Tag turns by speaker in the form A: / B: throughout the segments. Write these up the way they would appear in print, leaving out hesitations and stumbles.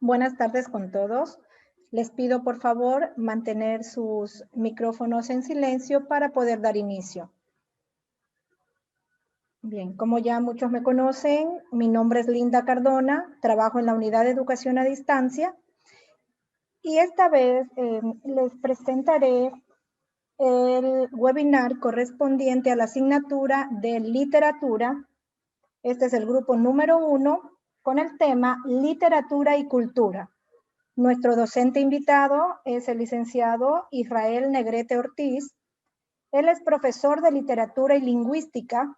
A: Buenas tardes con todos. Les pido por favor mantener sus micrófonos en silencio para poder dar inicio. Bien, como ya muchos me conocen, mi nombre es Linda Cardona, trabajo en la Unidad de Educación a Distancia y esta vez les presentaré el webinar correspondiente a la asignatura de literatura. Este es el grupo número 1 con el tema Literatura y Cultura. Nuestro docente invitado es el licenciado Israel Negrete Ortiz. Él es profesor de literatura y lingüística,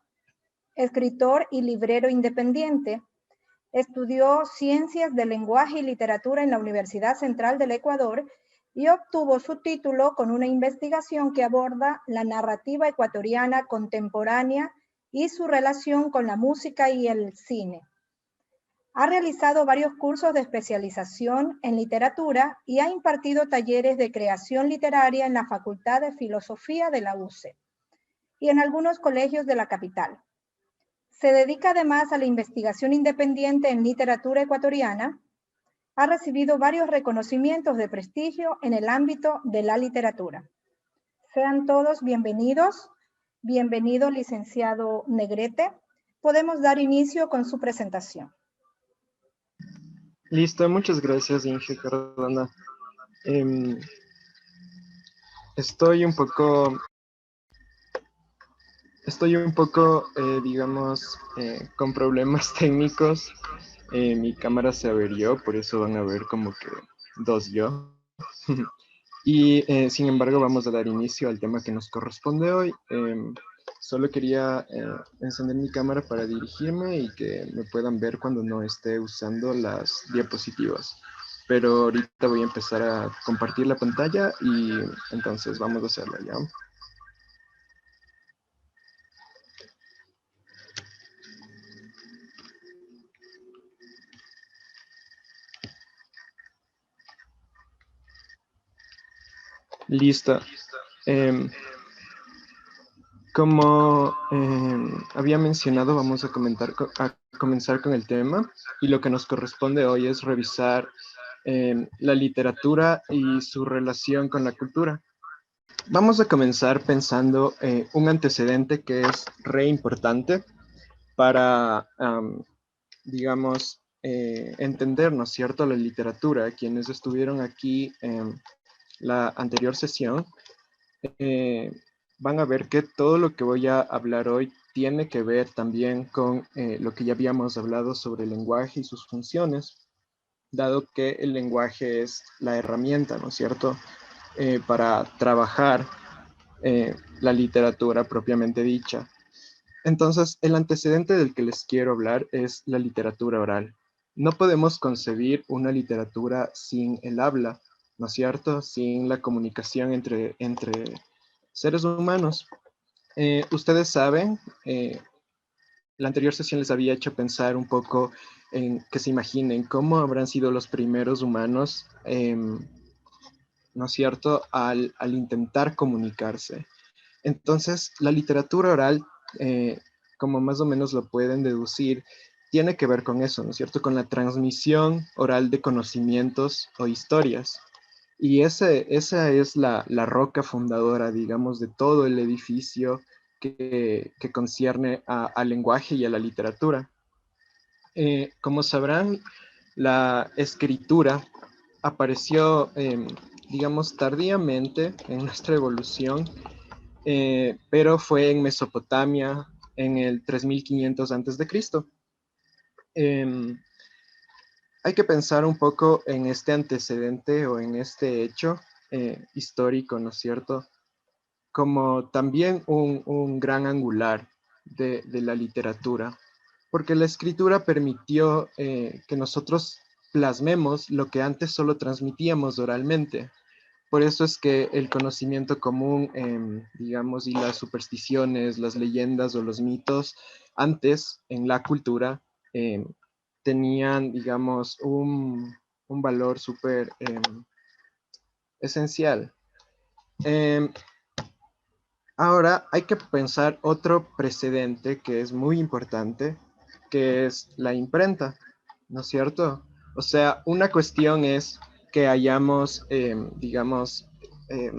A: escritor y librero independiente. Estudió ciencias del lenguaje y literatura en la Universidad Central del Ecuador y obtuvo su título con una investigación que aborda la narrativa ecuatoriana contemporánea y su relación con la música y el cine. Ha realizado varios cursos de especialización en literatura y ha impartido talleres de creación literaria en la Facultad de Filosofía de la UCE y en algunos colegios de la capital. Se dedica además a la investigación independiente en literatura ecuatoriana. Ha recibido varios reconocimientos de prestigio en el ámbito de la literatura. Sean todos bienvenidos. Bienvenido, licenciado Negrete. Podemos dar inicio con su presentación.
B: Listo, muchas gracias, Inge Cardona. Estoy un poco, digamos, con problemas técnicos. Mi cámara se averió, por eso van a ver como que dos yo. Y sin embargo, vamos a dar inicio al tema que nos corresponde hoy. Solo quería encender mi cámara para dirigirme y que me puedan ver cuando no esté usando las diapositivas. Pero ahorita voy a empezar a compartir la pantalla y entonces vamos a hacerlo ya. Listo. Como había mencionado, vamos a comenzar con el tema y lo que nos corresponde hoy es revisar la literatura y su relación con la cultura. Vamos a comenzar pensando un antecedente que es re importante para, digamos, entender, ¿no es cierto?, la literatura. Quienes estuvieron aquí en la anterior sesión van a ver que todo lo que voy a hablar hoy tiene que ver también con lo que ya habíamos hablado sobre el lenguaje y sus funciones, dado que el lenguaje es la herramienta, ¿no es cierto?, para trabajar la literatura propiamente dicha. Entonces, el antecedente del que les quiero hablar es la literatura oral. No podemos concebir una literatura sin el habla, ¿no es cierto?, sin la comunicación entre seres humanos. Ustedes saben, la anterior sesión les había hecho pensar un poco en que se imaginen cómo habrán sido los primeros humanos, ¿no es cierto?, al intentar comunicarse. Entonces, la literatura oral, como más o menos lo pueden deducir, tiene que ver con eso, ¿no es cierto?, con la transmisión oral de conocimientos o historias. Y esa es la roca fundadora, digamos, de todo el edificio que concierne al lenguaje y a la literatura. Como sabrán, la escritura apareció, digamos, tardíamente en nuestra evolución, pero fue en Mesopotamia en el 3500 antes de Cristo. Hay que pensar un poco en este antecedente o en este hecho histórico, ¿no es cierto?, como también un gran angular de la literatura, porque la escritura permitió que nosotros plasmemos lo que antes solo transmitíamos oralmente. Por eso es que el conocimiento común, digamos, y las supersticiones, las leyendas o los mitos, antes en la cultura, tenían, digamos, un valor súper esencial. Ahora hay que pensar otro precedente que es muy importante, que es la imprenta, ¿no es cierto? O sea, una cuestión es que hayamos, digamos, em,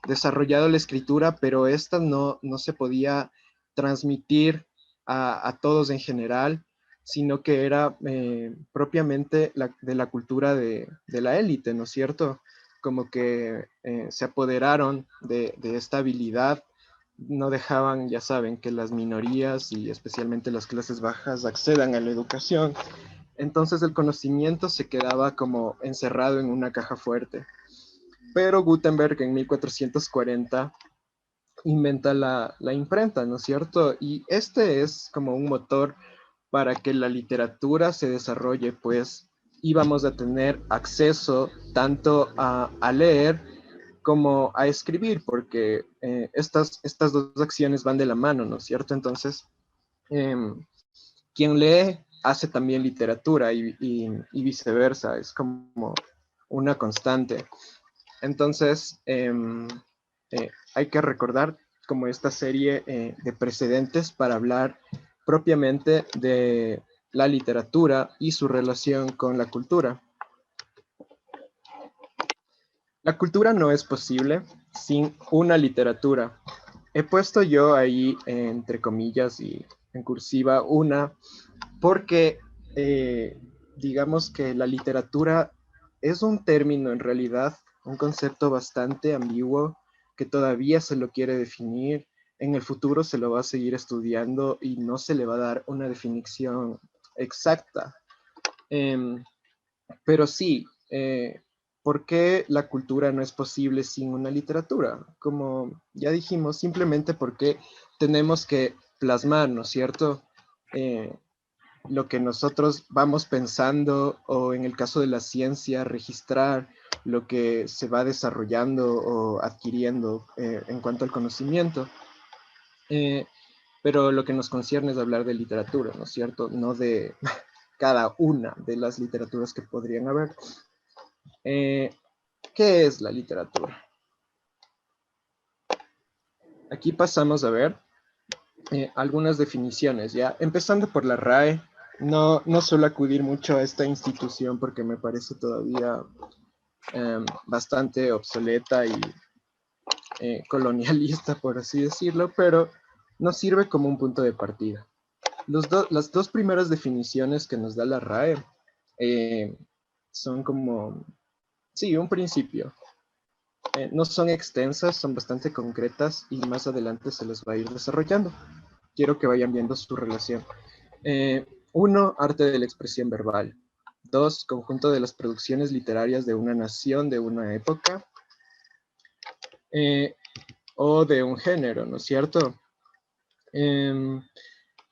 B: desarrollado la escritura, pero esta no se podía transmitir a todos en general, sino que era propiamente de la cultura de la élite, ¿no es cierto? Como que se apoderaron de esta habilidad, no dejaban, ya saben, que las minorías y especialmente las clases bajas accedan a la educación. Entonces el conocimiento se quedaba como encerrado en una caja fuerte. Pero Gutenberg en 1440 inventa la imprenta, ¿no es cierto? Y este es como un motor para que la literatura se desarrolle, pues íbamos a tener acceso tanto a leer como a escribir, porque estas dos acciones van de la mano, ¿no es cierto? Entonces, eh, quien lee hace también literatura y viceversa, es como una constante. Entonces, hay que recordar como esta serie de precedentes para hablar propiamente de la literatura y su relación con la cultura. La cultura no es posible sin una literatura. He puesto yo ahí, entre comillas y en cursiva, una, porque digamos que la literatura es un término en realidad, un concepto bastante ambiguo que todavía se lo quiere definir. En el futuro se lo va a seguir estudiando y no se le va a dar una definición exacta. Em, pero sí, ¿por qué la cultura no es posible sin una literatura? Como ya dijimos, simplemente porque tenemos que plasmar, ¿no es cierto? Eh, lo que nosotros vamos pensando o en el caso de la ciencia, registrar lo que se va desarrollando o adquiriendo en cuanto al conocimiento. Eh, pero lo que nos concierne es hablar de literatura, ¿no es cierto? No de cada una de las literaturas que podrían haber. Eh, ¿Qué es la literatura? Aquí pasamos a ver algunas definiciones, ¿ya? Empezando por la RAE, no suelo acudir mucho a esta institución porque me parece todavía bastante obsoleta y colonialista, por así decirlo, pero nos sirve como un punto de partida. Las dos primeras definiciones que nos da la RAE eh, son como, sí, un principio. No son extensas, son bastante concretas y más adelante se les va a ir desarrollando. Quiero que vayan viendo su relación. Uno, arte de la expresión verbal. Dos, conjunto de las producciones literarias de una nación, de una época eh, o de un género, ¿no es cierto? Eh,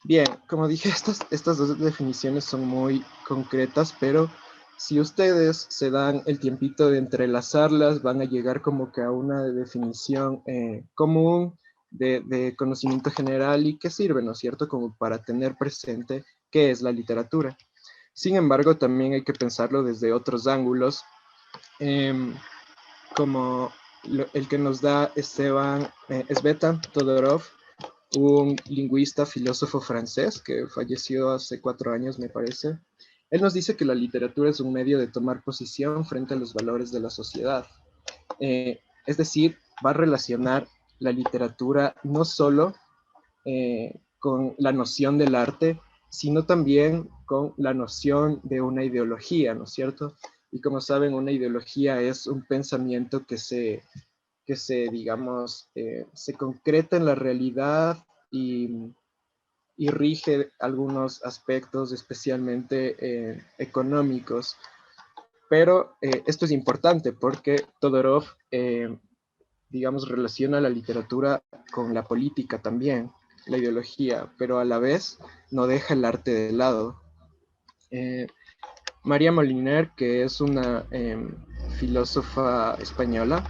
B: Bien, como dije, estas dos definiciones son muy concretas, pero si ustedes se dan el tiempito de entrelazarlas, van a llegar como que a una definición común de conocimiento general y que sirve, ¿no es cierto?, como para tener presente qué es la literatura. Sin embargo, también hay que pensarlo desde otros ángulos, em, como el que nos da Esteban Svetan Todorov, un lingüista, filósofo francés que falleció hace 4 años, me parece. Él nos dice que la literatura es un medio de tomar posición frente a los valores de la sociedad. Es decir, va a relacionar la literatura no solo con la noción del arte, sino también con la noción de una ideología, ¿no es cierto? Y como saben, una ideología es un pensamiento digamos, se concreta en la realidad y, y rige algunos aspectos, especialmente económicos. Pero esto es importante porque Todorov, digamos, relaciona la literatura con la política también, la ideología, pero a la vez no deja el arte de lado. Eh, María Moliner, que es una filósofa española,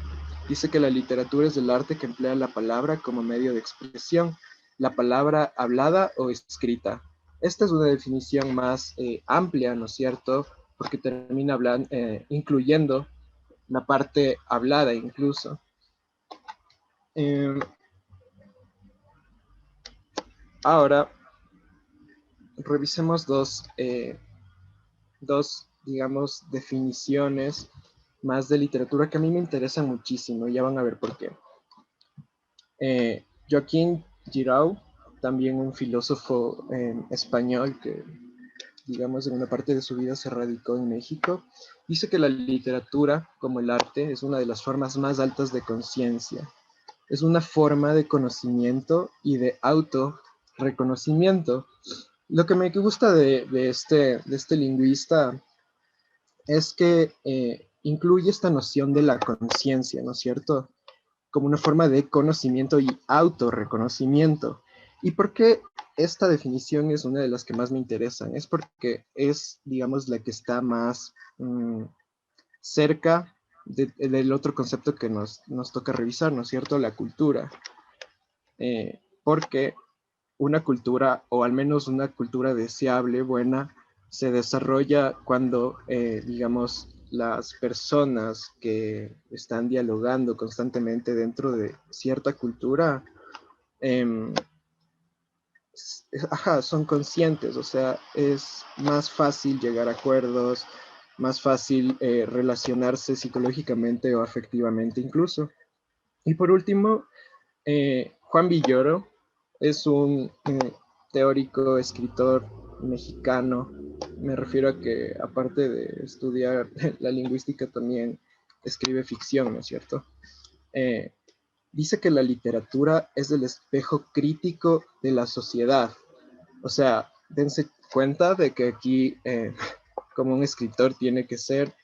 B: dice que la literatura es el arte que emplea la palabra como medio de expresión, la palabra hablada o escrita. Esta es una definición más amplia, ¿no es cierto? Porque termina hablando, incluyendo la parte hablada incluso. Eh, Ahora, revisemos dos dos, digamos, definiciones más de literatura que a mí me interesan muchísimo, y ya van a ver por qué. Joaquín Girau, también un filósofo español que, digamos, en una parte de su vida se radicó en México, dice que la literatura, como el arte, es una de las formas más altas de conciencia. Es una forma de conocimiento y de autorreconocimiento. Lo que me gusta de este lingüista es que incluye esta noción de la conciencia, ¿no es cierto? Como una forma de conocimiento y autorreconocimiento. ¿Y por qué esta definición es una de las que más me interesan? Es porque es, digamos, la que está más cerca del otro concepto que nos toca revisar, ¿no es cierto? La cultura. Porque una cultura, o al menos una cultura deseable, buena, se desarrolla cuando, digamos, las personas que están dialogando constantemente dentro de cierta cultura, eh, son conscientes, o sea, es más fácil llegar a acuerdos, más fácil relacionarse psicológicamente o afectivamente incluso. Y por último, Juan Villoro es un teórico, escritor mexicano. Me refiero a que aparte de estudiar la lingüística también escribe ficción, ¿no es cierto? Eh, Dice que la literatura es el espejo crítico de la sociedad. O sea, dense cuenta de que aquí, como un escritor tiene que ser,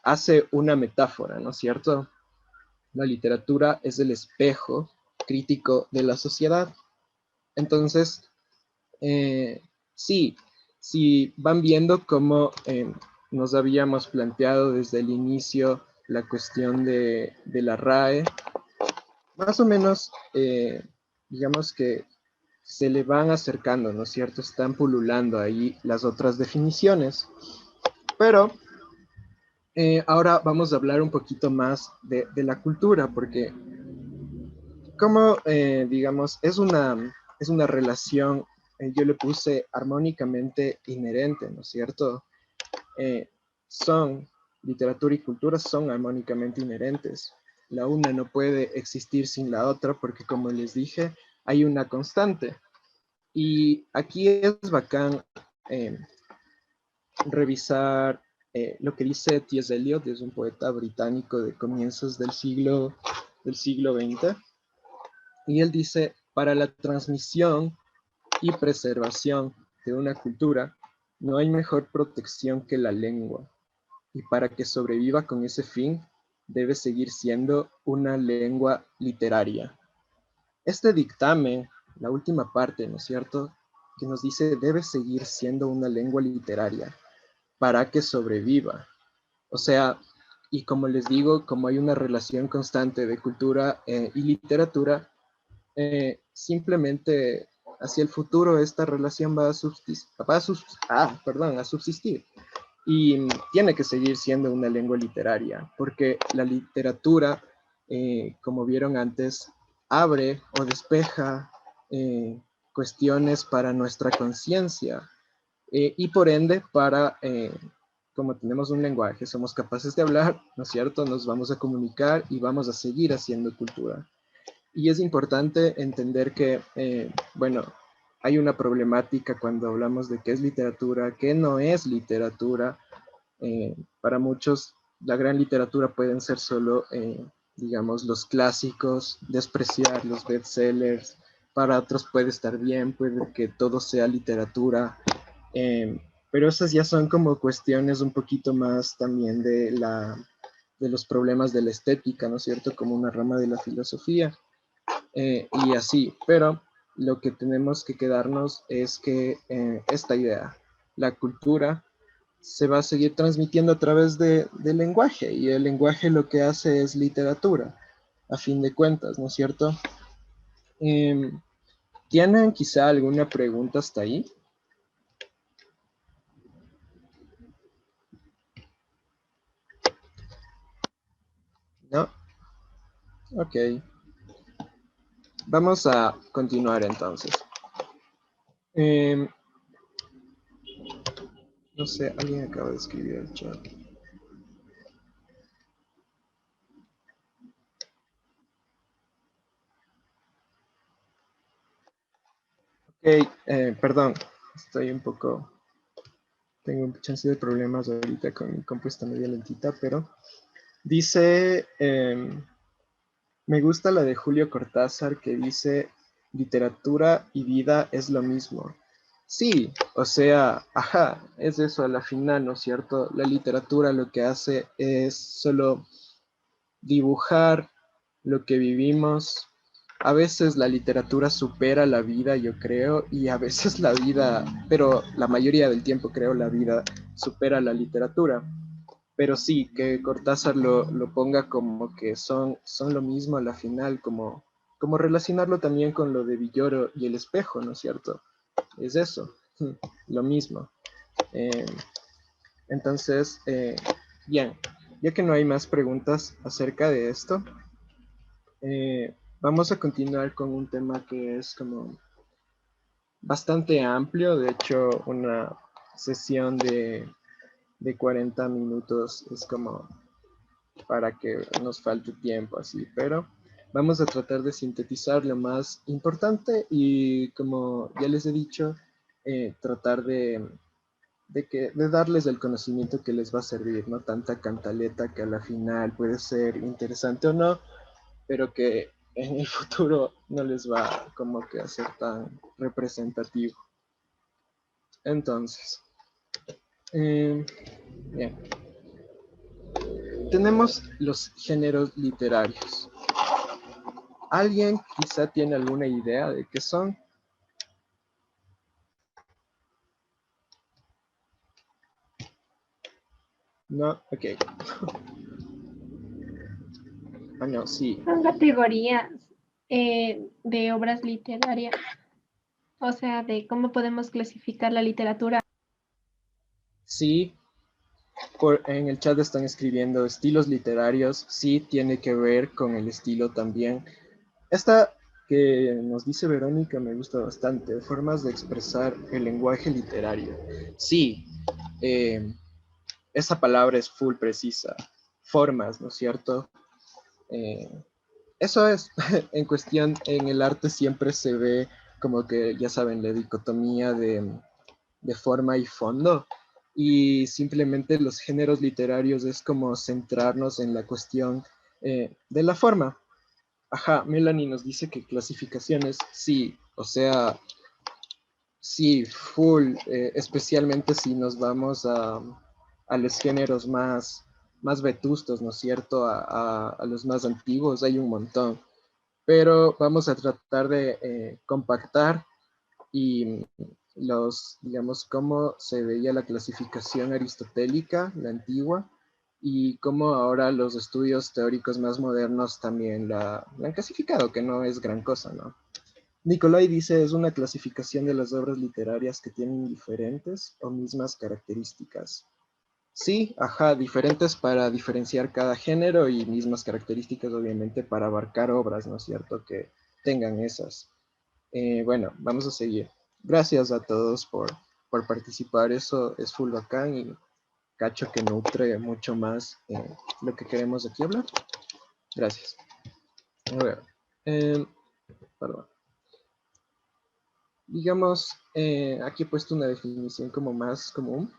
B: hace una metáfora, ¿no es cierto? La literatura es el espejo crítico de la sociedad. Entonces, sí, si van viendo cómo nos habíamos planteado desde el inicio la cuestión de la RAE, más o menos, digamos que se le van acercando, ¿no es cierto? Están pululando ahí las otras definiciones. Pero ahora vamos a hablar un poquito más de la cultura, porque como, digamos, es una relación, yo le puse armónicamente inherente, ¿no es cierto? Eh, son, literatura y cultura son armónicamente inherentes. La una no puede existir sin la otra porque, como les dije, hay una constante. Y aquí es bacán eh, revisar lo que dice T.S. Eliot, es un poeta británico de comienzos del siglo XX, y él dice, para la transmisión y preservación de una cultura, no hay mejor protección que la lengua, y para que sobreviva con ese fin, debe seguir siendo una lengua literaria. Este dictamen, la última parte, ¿no es cierto?, que nos dice debe seguir siendo una lengua literaria para que sobreviva. O sea, y como les digo, como hay una relación constante de cultura y literatura, simplemente hacia el futuro esta relación va a a subsistir. Y tiene que seguir siendo una lengua literaria, porque la literatura, como vieron antes, abre o despeja cuestiones para nuestra conciencia y por ende para, como tenemos un lenguaje, somos capaces de hablar, ¿no es cierto? Nos vamos a comunicar y vamos a seguir haciendo cultura. Y es importante entender que, bueno, hay una problemática cuando hablamos de qué es literatura, qué no es literatura. Para muchos, la gran literatura pueden ser solo, digamos, los clásicos, despreciar los bestsellers. Para otros puede estar bien, puede que todo sea literatura. Eh, pero esas ya son como cuestiones un poquito más también de los problemas de la estética, ¿no es cierto? Como una rama de la filosofía y así, pero lo que tenemos que quedarnos es que esta idea, la cultura, se va a seguir transmitiendo a través del lenguaje y el lenguaje lo que hace es literatura, a fin de cuentas, ¿no es cierto? Eh, ¿Tienen quizá alguna pregunta hasta ahí? ¿No? Ok. Vamos a continuar entonces. Eh, No sé, alguien acaba de escribir el chat. Ok, perdón, estoy un poco, tengo un chance de problemas ahorita con mi compuesta media lentita, pero dice, me gusta la de Julio Cortázar que dice, literatura y vida es lo mismo. Sí, o sea, ajá, es eso a la final, ¿no es cierto? La literatura lo que hace es solo dibujar lo que vivimos. A veces la literatura supera la vida, yo creo, y a veces la vida, pero la mayoría del tiempo creo la vida supera la literatura. Pero sí, que Cortázar lo ponga como que son lo mismo a la final, como relacionarlo también con lo de Villoro y el espejo, ¿no es cierto? Es eso, lo mismo. Eh, entonces, bien, ya que no hay más preguntas acerca de esto, vamos a continuar con un tema que es como bastante amplio. De hecho, una sesión de 40 minutos es como para que nos falte tiempo así, pero vamos a tratar de sintetizar lo más importante y como ya les he dicho, tratar de darles el conocimiento que les va a servir, no tanta cantaleta que a la final puede ser interesante o no, pero que en el futuro no les va como que a ser tan representativo. Entonces, eh, bien, tenemos los géneros literarios. ¿Alguien quizá tiene alguna idea de qué son? No, ok. Ah, no, sí.
C: Son categorías de obras literarias, o sea, de cómo podemos clasificar la literatura.
B: Sí, en el chat están escribiendo estilos literarios, sí tiene que ver con el estilo también. Esta que nos dice Verónica me gusta bastante, formas de expresar el lenguaje literario. Sí, eh, esa palabra es full precisa, formas, ¿no es cierto? Eh, Eso es, en cuestión, en el arte siempre se ve como que, ya saben, la dicotomía de forma y fondo. Y simplemente los géneros literarios es como centrarnos en la cuestión de la forma. Ajá, Melanie nos dice que clasificaciones, sí, o sea, sí, full, especialmente si nos vamos a los géneros más vetustos, ¿no es cierto? A los más antiguos, hay un montón, pero vamos a tratar de compactar y digamos, cómo se veía la clasificación aristotélica, la antigua, y cómo ahora los estudios teóricos más modernos también la han clasificado, que no es gran cosa, ¿no? Nicolai dice, es una clasificación de las obras literarias que tienen diferentes o mismas características. Sí, ajá, diferentes para diferenciar cada género y mismas características, obviamente, para abarcar obras, ¿no es cierto?, que tengan esas. Bueno, vamos a seguir. Gracias a todos por participar, eso es full bacán y cacho que nutre mucho más lo que queremos aquí hablar. Gracias. A ver, eh, perdón. Digamos, aquí he puesto una definición como más común.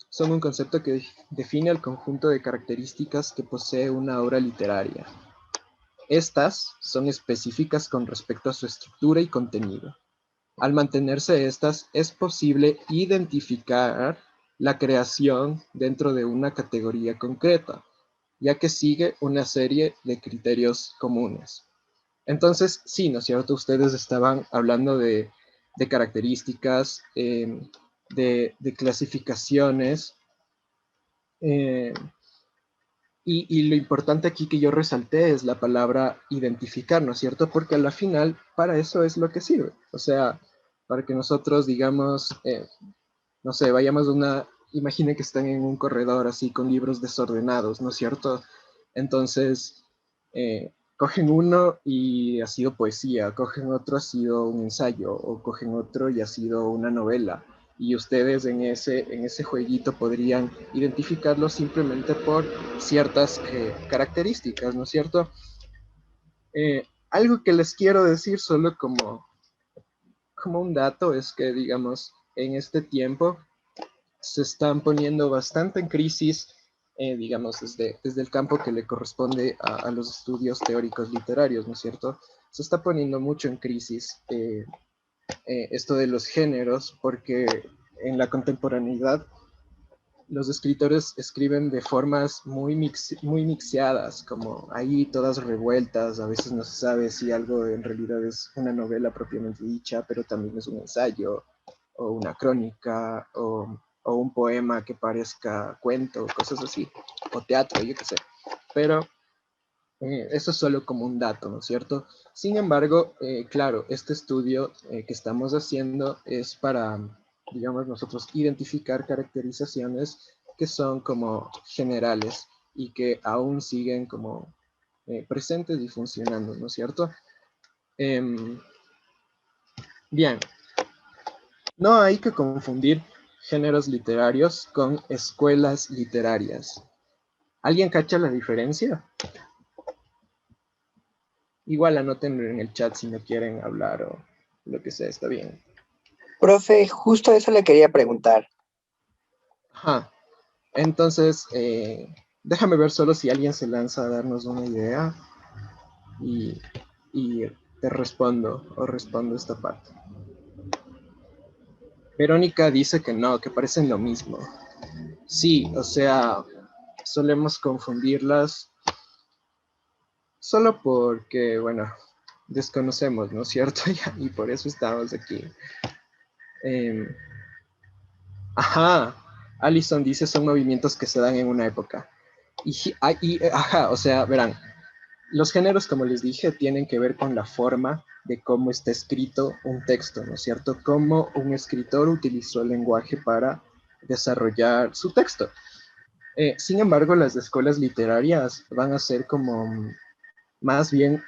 B: Son un concepto que define el conjunto de características que posee una obra literaria. Estas son específicas con respecto a su estructura y contenido. Al mantenerse estas, es posible identificar la creación dentro de una categoría concreta, ya que sigue una serie de criterios comunes. Entonces, sí, ¿no es cierto? Ustedes estaban hablando de características, de clasificaciones, eh, y lo importante aquí que yo resalté es la palabra identificar, ¿no es cierto? Porque a la final, para eso es lo que sirve. O sea, para que nosotros digamos, no sé, vayamos a imaginen que están en un corredor así con libros desordenados, ¿no es cierto? Entonces, cogen uno y ha sido poesía, cogen otro ha sido un ensayo, o cogen otro y ha sido una novela. y ustedes en ese jueguito podrían identificarlo simplemente por ciertas características, ¿no es cierto? Algo que les quiero decir solo como un dato es que, digamos, en este tiempo se están poniendo bastante en crisis, digamos, desde el campo que le corresponde a los estudios teóricos literarios, ¿no es cierto? Se está poniendo mucho en crisis esto de los géneros, porque en la contemporaneidad los escritores escriben de formas muy mixeadas, como ahí todas revueltas, a veces no se sabe si algo en realidad es una novela propiamente dicha, pero también es un ensayo, o una crónica, o un poema que parezca cuento, cosas así, o teatro, yo qué sé. Pero eso es solo como un dato, ¿no es cierto? Sin embargo, claro, este estudio que estamos haciendo es para, digamos, nosotros identificar caracterizaciones que son como generales y que aún siguen como presentes y funcionando, ¿no es cierto? Bien, no hay que confundir géneros literarios con escuelas literarias. ¿Alguien cacha la diferencia? Igual anoten en el chat si no quieren hablar o lo que sea, está bien.
D: Profe, justo eso le quería preguntar.
B: Ajá. Entonces, déjame ver solo si alguien se lanza a darnos una idea y, y te respondo o respondo esta parte. Verónica dice que no, que parecen lo mismo. Sí, o sea, solemos confundirlas solo porque, bueno, desconocemos, ¿no es cierto? Y por eso estamos aquí. Ajá, Allison dice son movimientos que se dan en una época. Ajá, o sea, verán, los géneros, como les dije, tienen que ver con la forma de cómo está escrito un texto, ¿no es cierto? Cómo un escritor utilizó el lenguaje para desarrollar su texto. Sin embargo, las escuelas literarias van a ser como más bien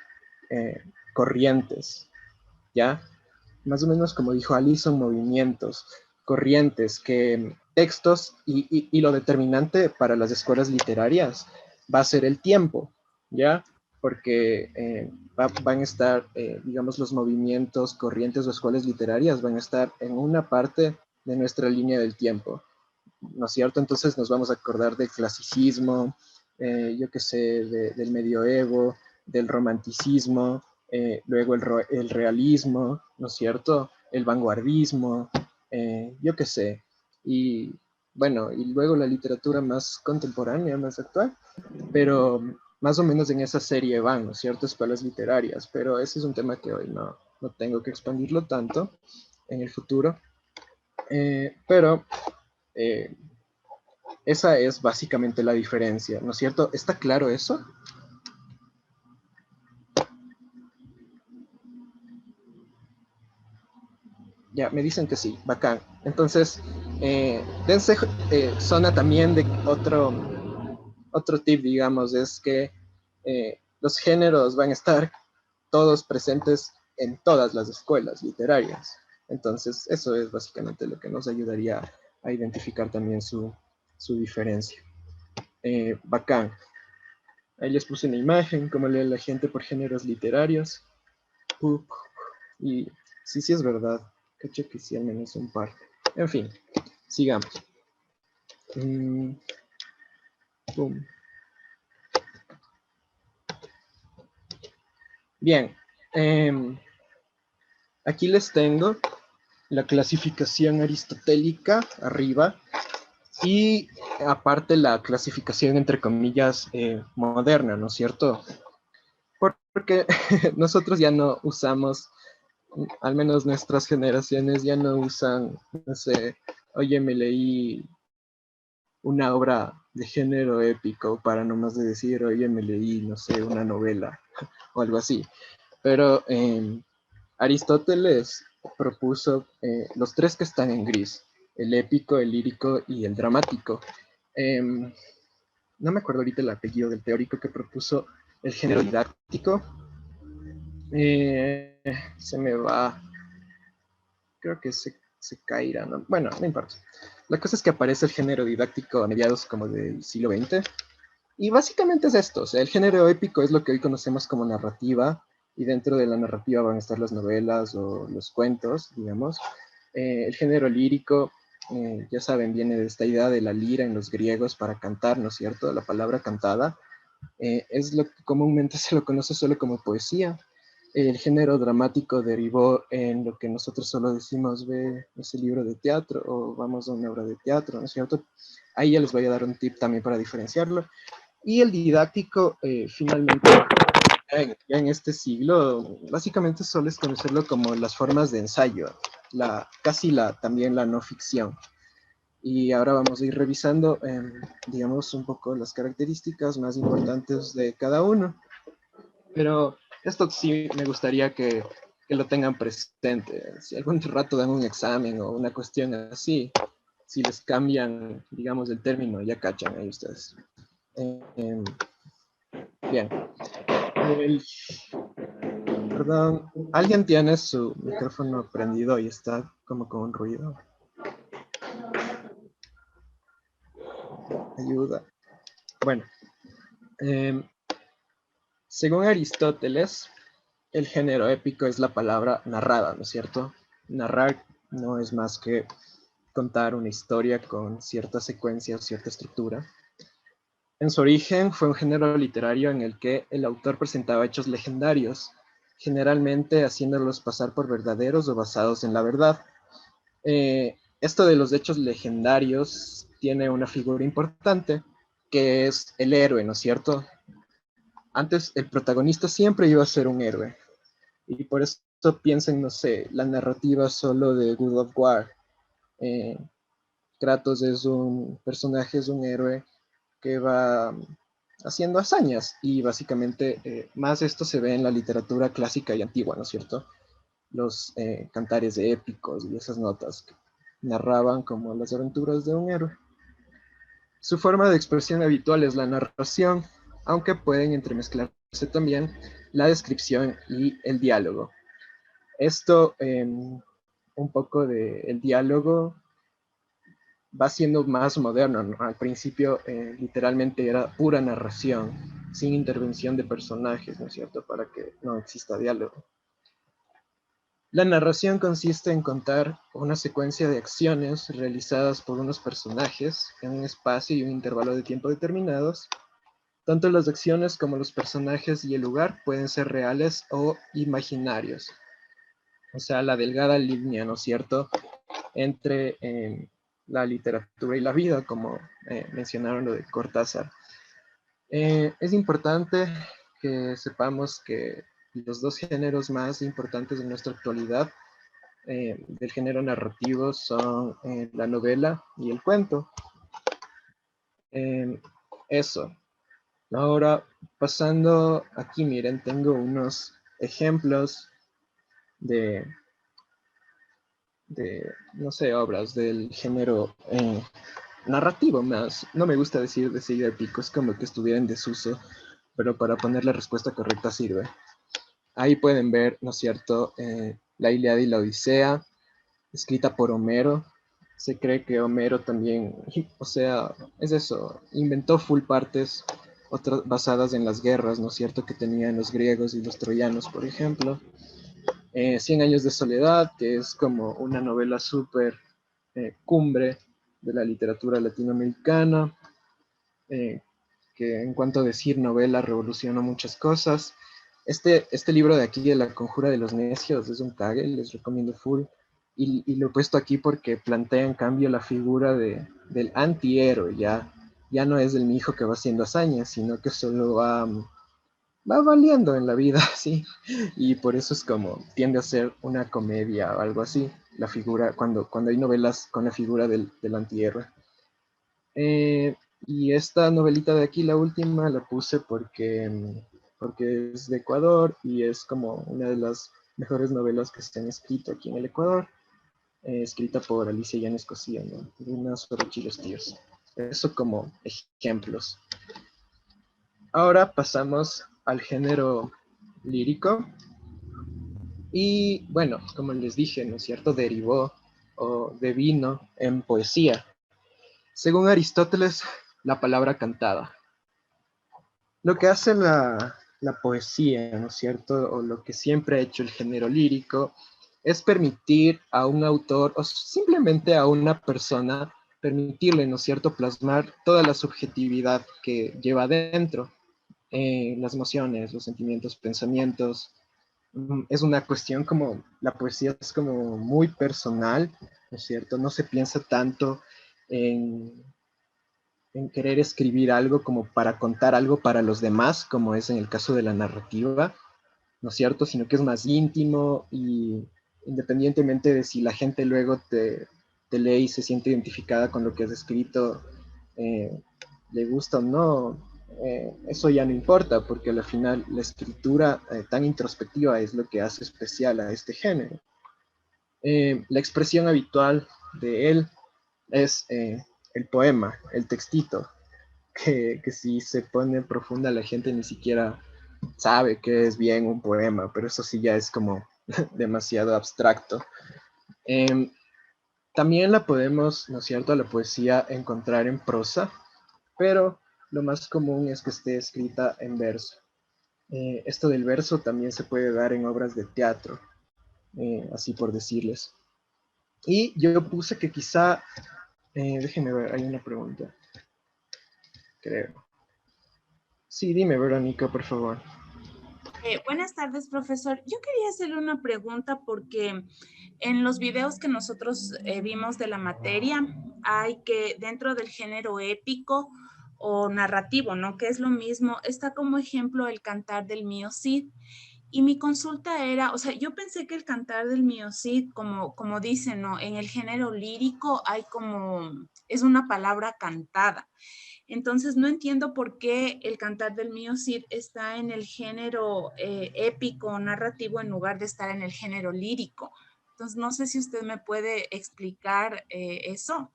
B: corrientes, ¿ya? Más o menos como dijo Alison, movimientos, corrientes, que textos y lo determinante para las escuelas literarias va a ser el tiempo, ¿ya? Porque van a estar, digamos, los movimientos, corrientes o escuelas literarias van a estar en una parte de nuestra línea del tiempo, ¿no es cierto? Entonces nos vamos a acordar del clasicismo, yo qué sé, del medioevo, del romanticismo, luego el realismo, ¿no es cierto? El vanguardismo, yo qué sé. Y bueno, y luego la literatura más contemporánea, más actual, pero más o menos en esa serie van, ¿no es cierto? Escuelas literarias, pero ese es un tema que hoy no tengo que expandirlo tanto en el futuro. Pero esa es básicamente la diferencia, ¿no es cierto? ¿Está claro eso? Ya, me dicen que sí, bacán. Entonces, dense zona también de otro tip, digamos, es que los géneros van a estar todos presentes en todas las escuelas literarias. Entonces, eso es básicamente lo que nos ayudaría a identificar también su diferencia. Bacán. Ahí les puse una imagen, cómo lee la gente por géneros literarios. Y sí es verdad. Caché que sí, al menos un par. En fin, sigamos. Boom. Bien. Aquí les tengo la clasificación aristotélica arriba y aparte la clasificación entre comillas moderna, ¿no es cierto? Porque nosotros ya no usamos, al menos nuestras generaciones ya no usan, no sé, oye, me leí una obra de género épico para nomás de decir, oye, me leí, no sé, una novela o algo así. Pero Aristóteles propuso los tres que están en gris, el épico, el lírico y el dramático. No me acuerdo ahorita el apellido del teórico que propuso el género didáctico. Se me va, creo que Secaira, ¿no? Bueno, no importa. La cosa es que aparece el género didáctico a mediados como del siglo XX. Y básicamente es esto, o sea, el género épico es lo que hoy conocemos como narrativa, y dentro de la narrativa van a estar las novelas o los cuentos, digamos. El género lírico, ya saben, viene de esta idea de la lira en los griegos para cantar, ¿no es cierto? La palabra cantada es lo que comúnmente se lo conoce solo como poesía. El género dramático derivó en lo que nosotros solo decimos, ve ese libro de teatro o vamos a una obra de teatro, ¿no es cierto? Ahí ya les voy a dar un tip también para diferenciarlo. Y el didáctico, finalmente, ya en este siglo, básicamente sueles conocerlo como las formas de ensayo, también la no ficción. Y ahora vamos a ir revisando, digamos, un poco las características más importantes de cada uno. Pero esto sí me gustaría que lo tengan presente. Si algún rato dan un examen o una cuestión así, si les cambian, digamos, el término, ya cachan ahí ustedes. Bien. Perdón, alguien tiene su micrófono prendido y está como con un ruido. Ayuda. Bueno, según Aristóteles, el género épico es la palabra narrada, ¿no es cierto? Narrar no es más que contar una historia con cierta secuencia o cierta estructura. En su origen fue un género literario en el que el autor presentaba hechos legendarios, generalmente haciéndolos pasar por verdaderos o basados en la verdad. Esto de los hechos legendarios tiene una figura importante, que es el héroe, ¿no es cierto? Antes el protagonista siempre iba a ser un héroe, y por eso piensen, no sé, la narrativa solo de God of War. Eh, Kratos es un personaje, es un héroe que va haciendo hazañas, y básicamente más esto se ve en la literatura clásica y antigua, ¿no es cierto? Los cantares de épicos y esas notas que narraban como las aventuras de un héroe. Su forma de expresión habitual es la narración, aunque pueden entremezclarse también la descripción y el diálogo. Esto, un poco del diálogo, va siendo más moderno, ¿no? Al principio, literalmente era pura narración, sin intervención de personajes, ¿no es cierto? Para que no exista diálogo. La narración consiste en contar una secuencia de acciones realizadas por unos personajes en un espacio y un intervalo de tiempo determinados. Tanto las acciones como los personajes y el lugar pueden ser reales o imaginarios. O sea, la delgada línea, ¿no es cierto?, entre la literatura y la vida, como mencionaron lo de Cortázar. Es importante que sepamos que los dos géneros más importantes de nuestra actualidad del género narrativo son la novela y el cuento. Eso. Ahora, pasando aquí, miren, tengo unos ejemplos de no sé, obras del género narrativo más. No me gusta decir épico, es como que estuviera en desuso, pero para poner la respuesta correcta sirve. Ahí pueden ver, ¿no es cierto?, la Ilíada y la Odisea, escrita por Homero. Se cree que Homero también, o sea, es eso, inventó full partes otras basadas en las guerras, ¿no es cierto?, que tenían los griegos y los troyanos, por ejemplo. 100 años de soledad, que es como una novela súper cumbre de la literatura latinoamericana, que en cuanto a decir novela revolucionó muchas cosas. Este libro de aquí, de La Conjura de los Necios, es un cague, les recomiendo full. Y lo he puesto aquí porque plantea en cambio la figura del antihéroe, ya no es el mijo que va haciendo hazañas, sino que solo va valiendo en la vida, sí. Y por eso es como tiende a ser una comedia o algo así, la figura, cuando hay novelas con la figura del antihéroe. Y esta novelita de aquí, la última, la puse porque es de Ecuador y es como una de las mejores novelas que se han escrito aquí en el Ecuador, escrita por Alicia Yáñez Cosío, ¿no? Unas chiles tíos. Eso como ejemplos. Ahora pasamos al género lírico. Y bueno, como les dije, ¿no es cierto?, derivó o de vino en poesía. Según Aristóteles, la palabra cantada. Lo que hace la poesía, ¿no es cierto? O lo que siempre ha hecho el género lírico, es permitir a un autor o simplemente a una persona, permitirle, ¿no es cierto?, plasmar toda la subjetividad que lleva dentro, las emociones, los sentimientos, pensamientos. Es una cuestión como, la poesía es como muy personal, ¿no es cierto? No se piensa tanto en querer escribir algo como para contar algo para los demás, como es en el caso de la narrativa, ¿no es cierto? Sino que es más íntimo y independientemente de si la gente luego te lee y se siente identificada con lo que has escrito, eh, le gusta o no, eso ya no importa, porque al final la escritura tan introspectiva es lo que hace especial a este género. La expresión habitual de él es el poema, el textito, que si se pone profunda la gente ni siquiera sabe que es bien un poema, pero eso sí ya es como demasiado abstracto. Eh, También la podemos, ¿no es cierto?, la poesía encontrar en prosa, pero lo más común es que esté escrita en verso. Esto del verso también se puede dar en obras de teatro, así por decirles. Y yo puse que quizá, déjenme ver, hay una pregunta, creo. Sí, dime, Verónica, por favor.
E: Buenas tardes, profesor. Yo quería hacerle una pregunta porque en los videos que nosotros vimos de la materia, hay que dentro del género épico o narrativo, ¿no? Que es lo mismo, está como ejemplo el cantar del mío Cid. Y mi consulta era, o sea, yo pensé que el cantar del mío Cid, como dicen, ¿no? En el género lírico hay como, es una palabra cantada. Entonces, no entiendo por qué el cantar del mío Cid está en el género épico, narrativo, en lugar de estar en el género lírico. Entonces, no sé si usted me puede explicar eso.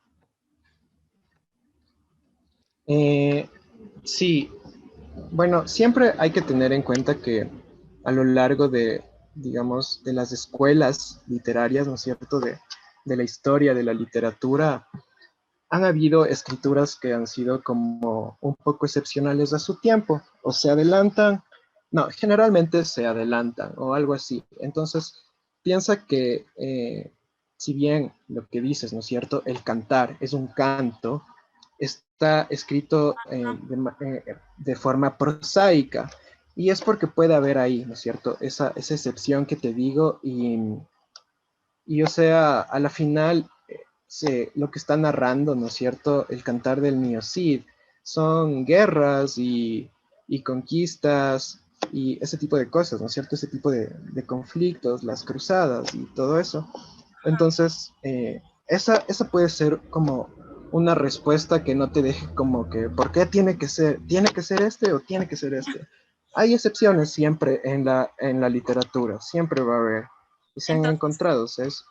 B: Sí, bueno, siempre hay que tener en cuenta que a lo largo de, digamos, de las escuelas literarias, ¿no es cierto?, de la historia, de la literatura, han habido escrituras que han sido como un poco excepcionales a su tiempo, o se adelantan, no, generalmente se adelantan o algo así. Entonces, piensa que si bien lo que dices, ¿no es cierto?, el cantar es un canto, está escrito de forma prosaica, y es porque puede haber ahí, ¿no es cierto?, esa excepción que te digo, y o sea, a la final lo que está narrando, ¿no es cierto?, el cantar del mío Cid, son guerras y conquistas y ese tipo de cosas, ¿no es cierto?, ese tipo de conflictos, las cruzadas y todo eso. Entonces, esa puede ser como una respuesta que no te deje como que, ¿por qué tiene que ser este o tiene que ser este? Hay excepciones siempre en la literatura, siempre va a haber, y se han
E: Entonces,
B: encontrado, ¿sabes?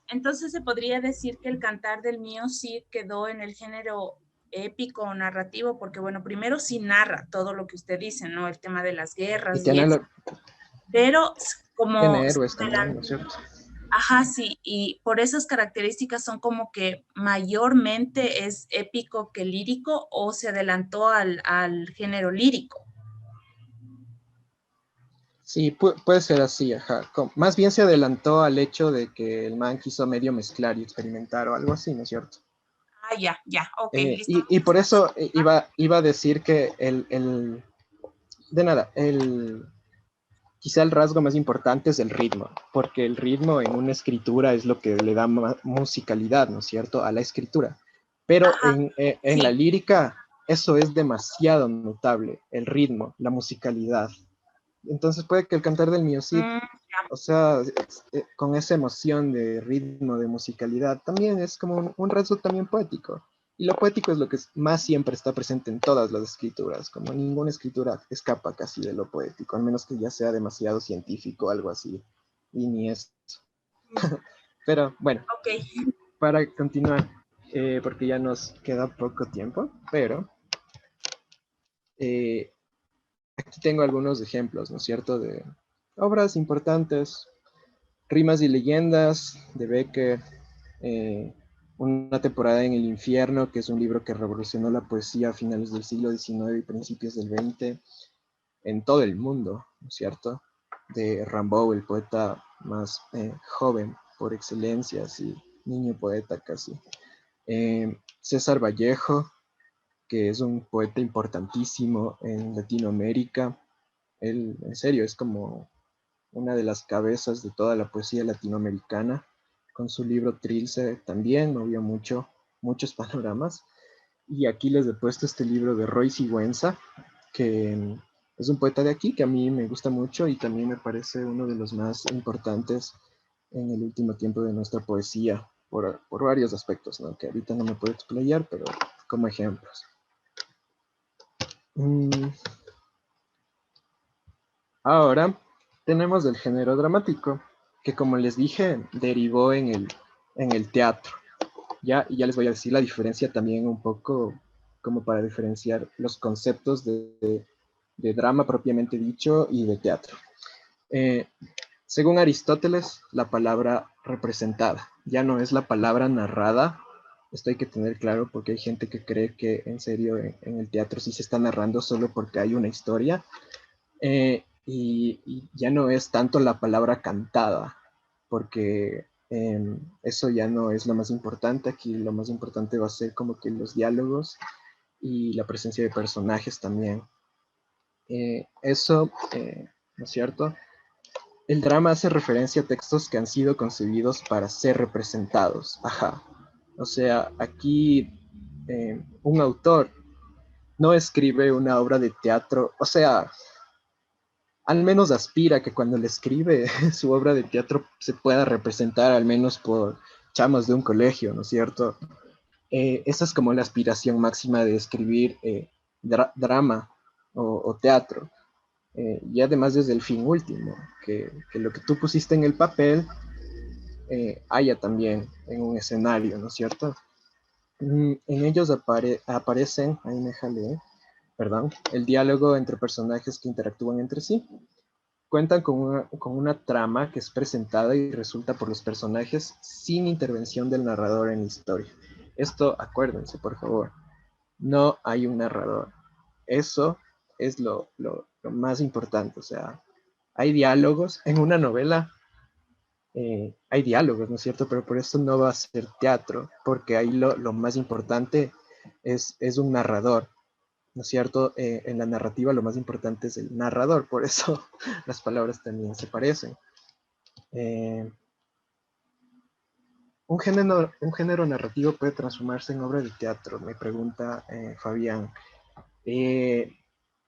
E: entonces se podría decir que el cantar del mío Cid quedó en el género épico o narrativo, porque bueno, primero sí narra todo lo que usted dice, ¿no? El tema de las
B: Y
E: guerras y eso. Pero como
B: tiene héroes también, ¿no es cierto?
E: ajá, sí, y por esas características son como que mayormente es épico que lírico o se adelantó al género lírico.
B: Sí, puede ser así, ajá. Más bien se adelantó al hecho de que el man quiso medio mezclar y experimentar o algo así, ¿no es cierto?
E: Ah, ya, ya, ok, listo.
B: Y por eso iba a decir que de nada, quizá el rasgo más importante es el ritmo, porque el ritmo en una escritura es lo que le da musicalidad, ¿no es cierto?, a la escritura. Pero
E: Ajá,
B: en la
E: sí.
B: lírica eso es demasiado notable, el ritmo, la musicalidad. Entonces puede que el cantar del mío Cid,
E: Ya.
B: o sea, con esa emoción de ritmo, de musicalidad, también es como un rasgo también poético. Y lo poético es lo que más siempre está presente en todas las escrituras, como ninguna escritura escapa casi de lo poético, al menos que ya sea demasiado científico o algo así, y ni es. Pero bueno,
E: Ok,
B: para continuar, porque ya nos queda poco tiempo, pero eh, aquí tengo algunos ejemplos, ¿no es cierto?, de obras importantes, Rimas y leyendas de Becker, Una temporada en el infierno, que es un libro que revolucionó la poesía a finales del siglo XIX y principios del XX en todo el mundo, ¿no es cierto? De Rimbaud, el poeta más joven por excelencia, así, niño poeta casi. César Vallejo, que es un poeta importantísimo en Latinoamérica. Él, en serio, es como una de las cabezas de toda la poesía latinoamericana. Con su libro Trilce también movió muchos panoramas. Y aquí les he puesto este libro de Roy Sigüenza, que es un poeta de aquí que a mí me gusta mucho y también me parece uno de los más importantes en el último tiempo de nuestra poesía, por varios aspectos, ¿no? Que ahorita no me puedo explayar, pero como ejemplos. Ahora tenemos el género dramático, que como les dije, derivó en el teatro. Ya les voy a decir la diferencia también un poco, como para diferenciar los conceptos de drama propiamente dicho y de teatro. Según Aristóteles, la palabra representada ya no es la palabra narrada. Esto hay que tener claro porque hay gente que cree que en serio en el teatro sí se está narrando solo porque hay una historia. Y ya no es tanto la palabra cantada, porque eso ya no es lo más importante. Aquí lo más importante va a ser como que los diálogos y la presencia de personajes también. ¿No es cierto? El drama hace referencia a textos que han sido concebidos para ser representados. Ajá. O sea, aquí un autor no escribe una obra de teatro, o sea, al menos aspira que cuando le escribe su obra de teatro se pueda representar al menos por chamos de un colegio, ¿no es cierto? Esa es como la aspiración máxima de escribir drama o teatro. Y además desde el fin último, que lo que tú pusiste en el papel haya también en un escenario, ¿no es cierto? En ellos aparecen, ahí me jalé, perdón, el diálogo entre personajes que interactúan entre sí. Cuentan con una trama que es presentada y resulta por los personajes sin intervención del narrador en la historia. Esto, acuérdense, por favor, no hay un narrador. Eso es lo más importante. O sea, hay diálogos en una novela, hay diálogos, ¿no es cierto? Pero por eso no va a ser teatro, porque ahí lo más importante es un narrador. ¿No es cierto? En la narrativa lo más importante es el narrador, por eso las palabras también se parecen. Un género narrativo puede transformarse en obra de teatro, me pregunta Fabián.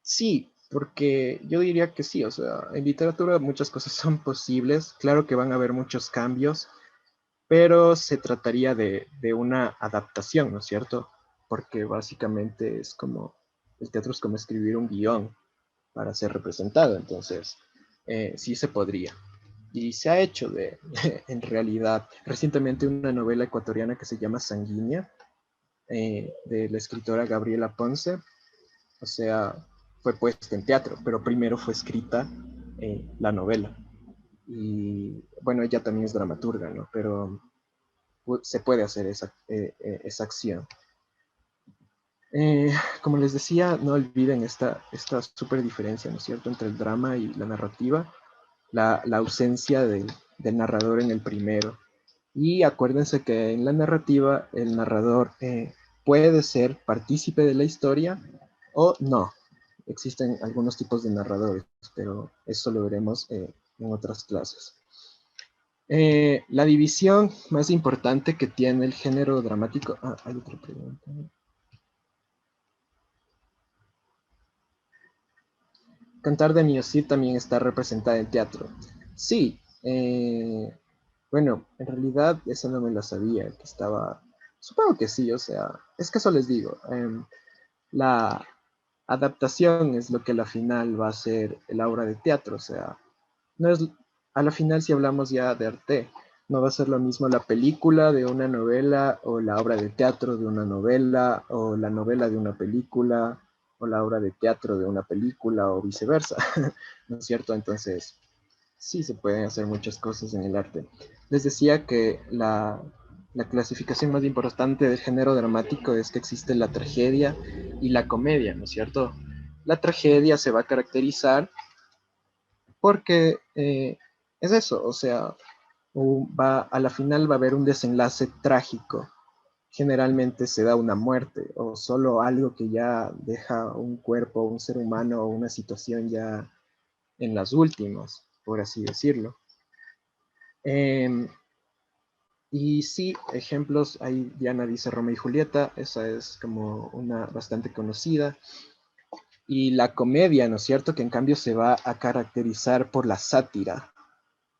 B: Sí, porque yo diría que sí, o sea, en literatura muchas cosas son posibles, claro que van a haber muchos cambios, pero se trataría de una adaptación, ¿no es cierto? Porque básicamente es como, el teatro es como escribir un guión para ser representado, entonces sí se podría. Y se ha hecho en realidad, recientemente una novela ecuatoriana que se llama Sanguínea, de la escritora Gabriela Ponce, o sea, fue puesta en teatro, pero primero fue escrita la novela. Y bueno, ella también es dramaturga, ¿no? Pero se puede hacer esa acción. Como les decía, no olviden esta súper diferencia, ¿no es cierto?, entre el drama y la narrativa, la ausencia del narrador en el primero. Y acuérdense que en la narrativa el narrador puede ser partícipe de la historia o no. Existen algunos tipos de narradores, pero eso lo veremos en otras clases. La división más importante que tiene el género dramático... hay otra pregunta. Cantar de Miocid también está representada en teatro. Sí, bueno, en realidad eso no me lo sabía, que estaba... Supongo que sí, o sea, es que eso les digo. La adaptación es lo que a la final va a ser la obra de teatro, o sea, no es, a la final si hablamos ya de arte, no va a ser lo mismo la película de una novela o la obra de teatro de una novela o la novela de una película o la obra de teatro de una película o viceversa, ¿no es cierto? Entonces, sí se pueden hacer muchas cosas en el arte. Les decía que la clasificación más importante del género dramático es que existe la tragedia y la comedia, ¿no es cierto? La tragedia se va a caracterizar porque es eso, o sea, a la final va a haber un desenlace trágico. Generalmente se da una muerte o solo algo que ya deja un cuerpo, un ser humano o una situación ya en las últimas, por así decirlo. Y sí, ejemplos, ahí Diana dice Romeo y Julieta, esa es como una bastante conocida. Y la comedia, ¿no es cierto? Que en cambio se va a caracterizar por la sátira,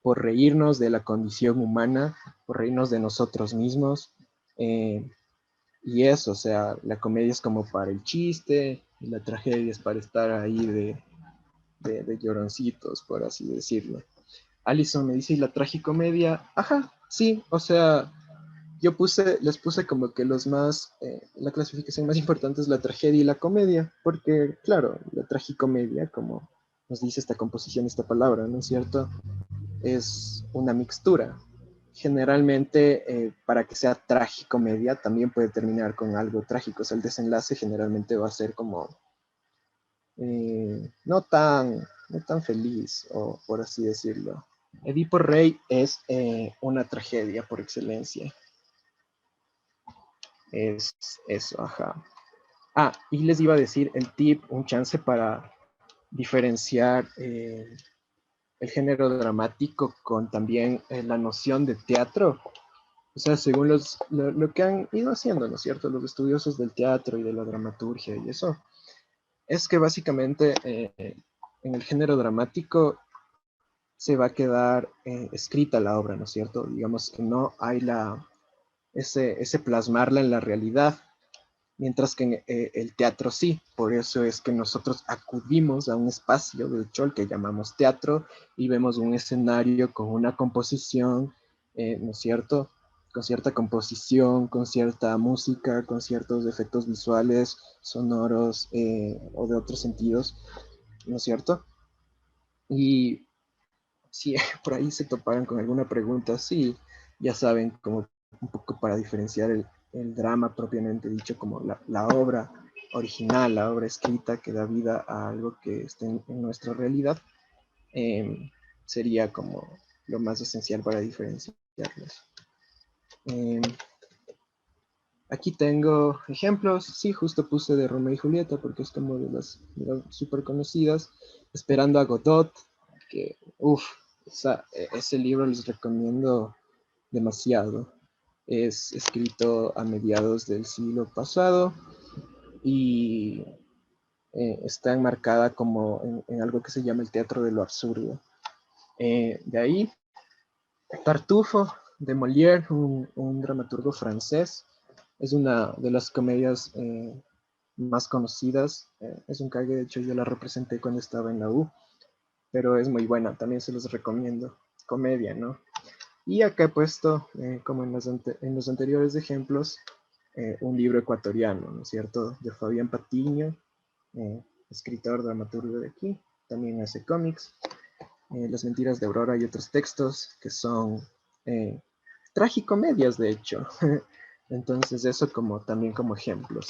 B: por reírnos de la condición humana, por reírnos de nosotros mismos. Y eso, o sea, la comedia es como para el chiste, y la tragedia es para estar ahí de lloroncitos, por así decirlo. Alison me dice, ¿y la tragicomedia? Ajá, sí, o sea, les puse como que la clasificación más importante es la tragedia y la comedia, porque claro, la tragicomedia, como nos dice esta composición, esta palabra, ¿no es cierto? Es una mixtura. Generalmente, para que sea tragicomedia, también puede terminar con algo trágico, o sea, el desenlace generalmente va a ser como no tan feliz, o por así decirlo. Edipo Rey es una tragedia por excelencia. Es eso, ajá. Ah, y les iba a decir el tip, un chance para diferenciar el género dramático con también la noción de teatro. O sea, según lo que han ido haciendo, ¿no es cierto? Los estudiosos del teatro y de la dramaturgia y eso, es que básicamente en el género dramático se va a quedar escrita la obra, ¿no es cierto? Digamos que no hay ese plasmarla en la realidad, mientras que en el teatro sí. Por eso es que nosotros acudimos a un espacio, de hecho, el que llamamos teatro, y vemos un escenario con una composición, ¿no es cierto? Con cierta composición, con cierta música, con ciertos efectos visuales, sonoros o de otros sentidos, ¿no es cierto? Y si por ahí se toparan con alguna pregunta, sí, ya saben, como un poco para diferenciar el drama propiamente dicho, como la obra original, la obra escrita que da vida a algo que esté en nuestra realidad, sería como lo más esencial para diferenciarlos. Aquí tengo ejemplos, sí, justo puse de Romeo y Julieta porque es como de las súper conocidas, Esperando a Godot, que, uff, ese libro les recomiendo demasiado. Es escrito a mediados del siglo pasado y está enmarcada como en algo que se llama el teatro de lo absurdo. De ahí, Tartufo, de Molière, un dramaturgo francés, es una de las comedias más conocidas. Es un cague, de hecho yo la representé cuando estaba en la U, pero es muy buena, también se los recomiendo. Comedia, ¿no? Y acá he puesto, como en los anteriores ejemplos, un libro ecuatoriano, ¿no es cierto? De Fabián Patiño, escritor, dramaturgo de aquí, también hace cómics. Las mentiras de Aurora y otros textos que son tragicomedias, de hecho. Entonces eso también como ejemplos.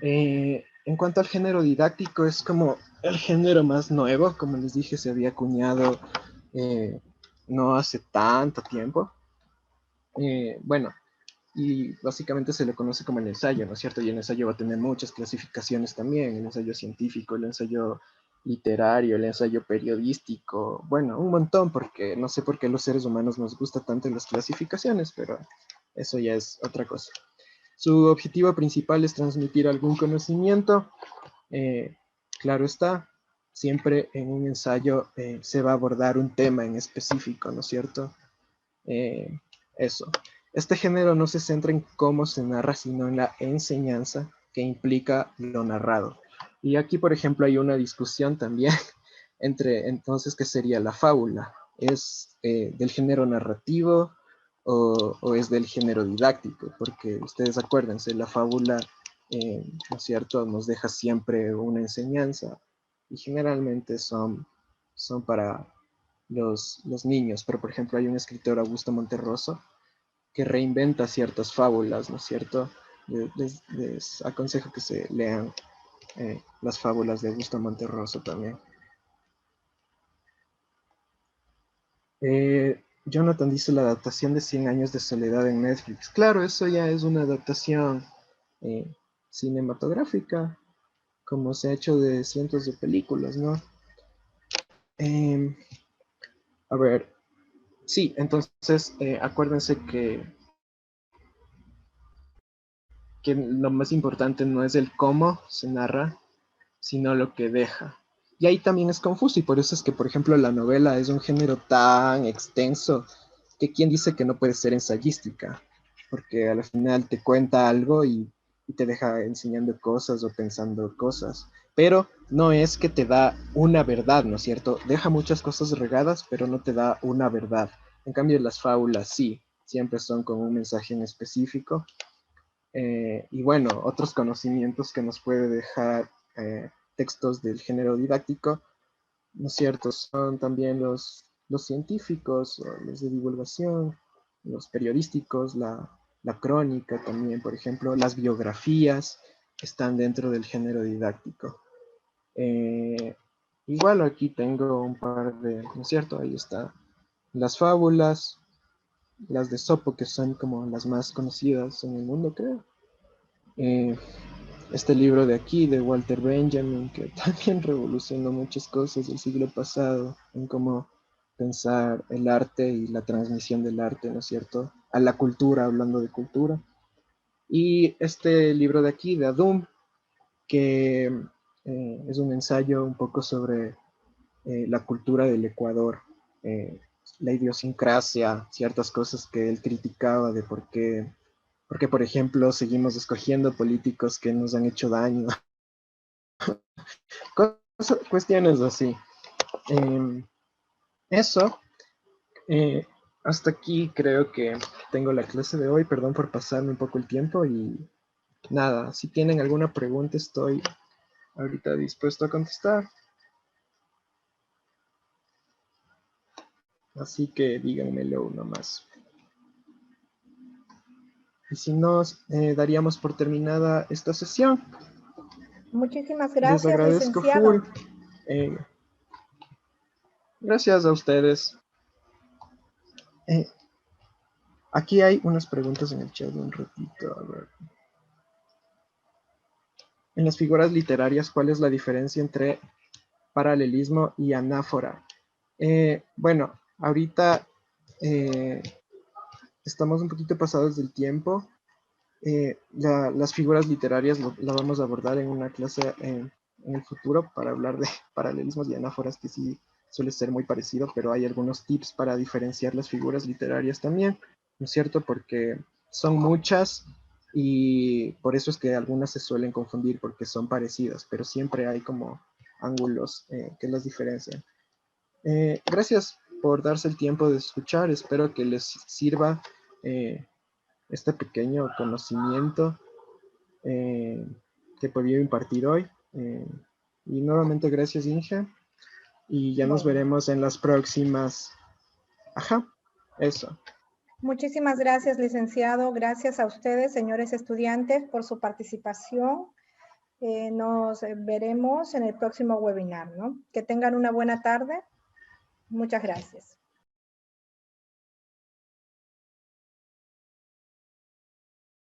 B: En cuanto al género didáctico, es como el género más nuevo, como les dije, se había acuñado no hace tanto tiempo. Bueno, y básicamente se le conoce como el ensayo, ¿no es cierto? Y el ensayo va a tener muchas clasificaciones también, el ensayo científico, el ensayo literario, el ensayo periodístico, bueno, un montón, porque no sé por qué a los seres humanos nos gusta tanto las clasificaciones, pero eso ya es otra cosa. Su objetivo principal es transmitir algún conocimiento, claro está, siempre en un ensayo se va a abordar un tema en específico, ¿no es cierto? Eso. Este género no se centra en cómo se narra, sino en la enseñanza que implica lo narrado. Y aquí, por ejemplo, hay una discusión también entre, entonces, ¿qué sería la fábula? ¿Es del género narrativo o es del género didáctico? Porque ustedes acuérdense, la fábula, ¿no es cierto?, nos deja siempre una enseñanza y generalmente son para los niños, pero por ejemplo hay un escritor, Augusto Monterroso, que reinventa ciertas fábulas, ¿no es cierto? Les aconsejo que se lean las fábulas de Augusto Monterroso también. Jonathan dice la adaptación de 100 años de soledad en Netflix. Claro, eso ya es una adaptación cinematográfica, como se ha hecho de cientos de películas, ¿no? A ver, sí, entonces acuérdense que lo más importante no es el cómo se narra, sino lo que deja. Y ahí también es confuso, y por eso es que, por ejemplo, la novela es un género tan extenso que quién dice que no puede ser ensayística, porque al final te cuenta algo y te deja enseñando cosas o pensando cosas. Pero no es que te da una verdad, ¿no es cierto? Deja muchas cosas regadas, pero no te da una verdad. En cambio, las fábulas sí, siempre son con un mensaje en específico. Y bueno, otros conocimientos que nos puede dejar textos del género didáctico, ¿no es cierto? Son también los científicos, los de divulgación, los periodísticos, la crónica también, por ejemplo, las biografías están dentro del género didáctico. Igual aquí tengo un par de, ¿no es cierto? Ahí está las fábulas, las de Sopo, que son como las más conocidas en el mundo, creo. Este libro de aquí, de Walter Benjamin, que también revolucionó muchas cosas del siglo pasado, en cómo pensar el arte y la transmisión del arte, ¿no es cierto? A la cultura, hablando de cultura. Y este libro de aquí, de Adum, que es un ensayo un poco sobre la cultura del Ecuador, la idiosincrasia, ciertas cosas que él criticaba de porque, por ejemplo, seguimos escogiendo políticos que nos han hecho daño. Cuestiones así. Eso. Hasta aquí creo que tengo la clase de hoy. Perdón por pasarme un poco el tiempo y nada, si tienen alguna pregunta estoy ahorita dispuesto a contestar. Así que díganmelo nomás. Y si no, daríamos por terminada esta sesión.
A: Muchísimas
B: Les
A: gracias,
B: agradezco
A: licenciado.
B: full. Gracias a ustedes. Aquí hay unas preguntas en el chat un ratito. A ver. En las figuras literarias, ¿cuál es la diferencia entre paralelismo y anáfora? Bueno, ahorita estamos un poquito pasados del tiempo. Las figuras literarias la vamos a abordar en una clase en el futuro para hablar de paralelismos y anáforas, que sí suele ser muy parecido, pero hay algunos tips para diferenciar las figuras literarias también, ¿no es cierto? Porque son muchas y por eso es que algunas se suelen confundir porque son parecidas, pero siempre hay como ángulos que las diferencian. Gracias por darse el tiempo de escuchar, espero que les sirva este pequeño conocimiento que podía impartir hoy. Y nuevamente gracias, Inge. Y ya nos
A: Bueno,
B: veremos en las próximas. Ajá, eso.
A: muchísimas gracias, licenciado. Gracias a ustedes, señores estudiantes, por su participación. Nos veremos en el próximo webinar, ¿no? Que tengan una buena tarde. Muchas gracias.